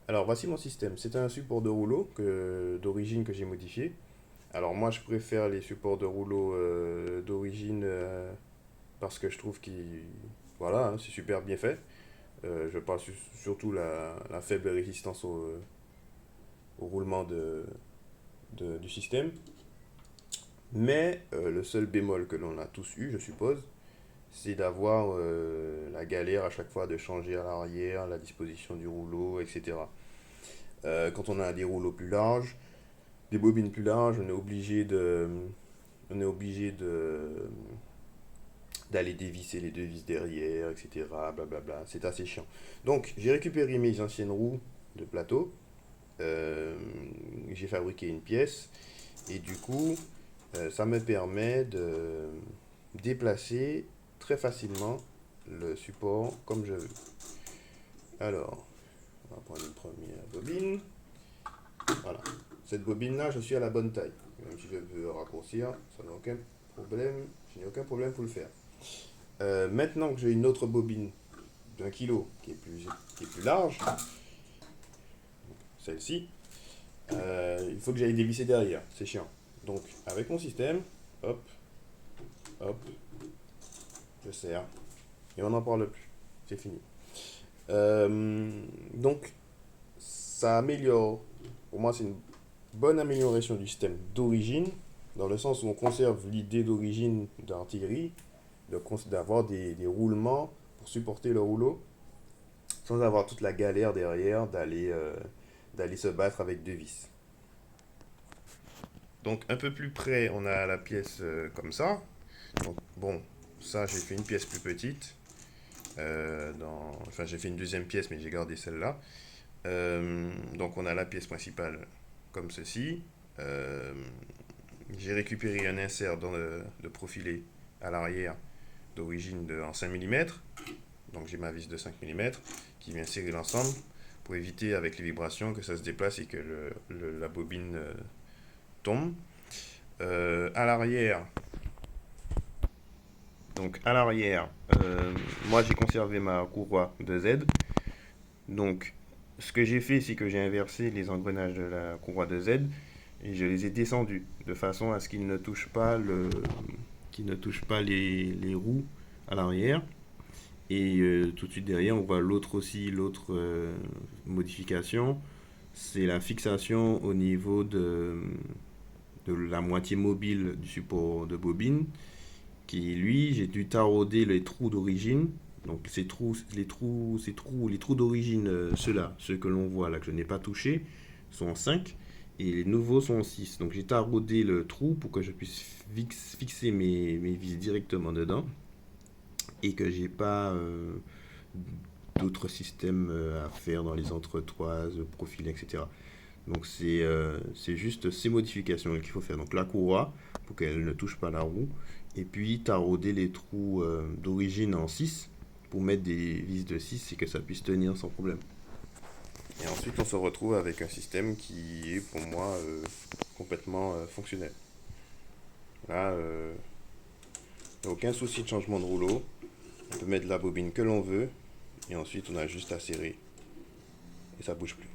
Alors voici mon système. C'est un support de rouleau d'origine que j'ai modifié. Alors moi je préfère les supports de rouleau d'origine parce que je trouve qu'ils voilà, hein, c'est super bien fait. Je parle surtout la faible résistance au roulement du système. Mais le seul bémol que l'on a tous eu, je suppose, c'est d'avoir la galère à chaque fois de changer à l'arrière la disposition du rouleau, etc. Quand on a des rouleaux plus larges, des bobines plus larges, on est obligé d'aller dévisser les deux vis derrière, etc. Blablabla. C'est assez chiant. Donc, j'ai récupéré mes anciennes roues de plateau. euh, j'ai fabriqué une pièce. Et du coup, ça me permet de déplacer très facilement le support comme je veux. Alors, on va prendre une première bobine. Voilà. Cette bobine-là, je suis à la bonne taille. Même si je veux raccourcir, ça n'a aucun problème. Je n'ai aucun problème pour le faire. Maintenant que j'ai une autre bobine d'1 kilo qui est plus large, celle-ci, il faut que j'aille dévisser derrière. C'est chiant. Donc, avec mon système, hop, hop, je serre. Et on n'en parle plus. C'est fini. Donc, ça améliore. Pour moi, c'est une bonne amélioration du système d'origine, dans le sens où on conserve l'idée d'origine d'artillerie, d'avoir des roulements pour supporter le rouleau, sans avoir toute la galère derrière d'aller se battre avec deux vis. Donc un peu plus près, on a la pièce comme ça. Donc bon, ça j'ai fait une pièce plus petite. Enfin j'ai fait une deuxième pièce, mais j'ai gardé celle-là. Donc on a la pièce principale comme ceci. Euh, j'ai récupéré un insert dans le profilé à l'arrière en 5 mm. Donc j'ai ma vis de 5 mm qui vient serrer l'ensemble pour éviter avec les vibrations que ça se déplace et que la bobine tombe. À l'arrière, moi j'ai conservé ma courroie de Z. Donc ce que j'ai fait, c'est que j'ai inversé les engrenages de la courroie de Z et je les ai descendus de façon à ce qu'ils ne touchent pas les roues à l'arrière. Et tout de suite derrière, on voit l'autre modification, c'est la fixation au niveau de la moitié mobile du support de bobine, qui lui, j'ai dû tarauder les trous d'origine. Donc les trous d'origine, ceux-là, ceux que l'on voit là, que je n'ai pas touché, sont en 5 et les nouveaux sont en 6. Donc j'ai taraudé le trou pour que je puisse fixer mes vis directement dedans et que j'ai pas d'autres systèmes à faire dans les entretoises, profils, etc. Donc c'est juste ces modifications qu'il faut faire. Donc la courroie pour qu'elle ne touche pas la roue. Et puis tarauder les trous d'origine en 6 pour mettre des vis de 6 et que ça puisse tenir sans problème. Et ensuite on se retrouve avec un système qui est pour moi complètement fonctionnel. Là, aucun souci de changement de rouleau. On peut mettre la bobine que l'on veut. Et ensuite on a juste à serrer. Et ça bouge plus.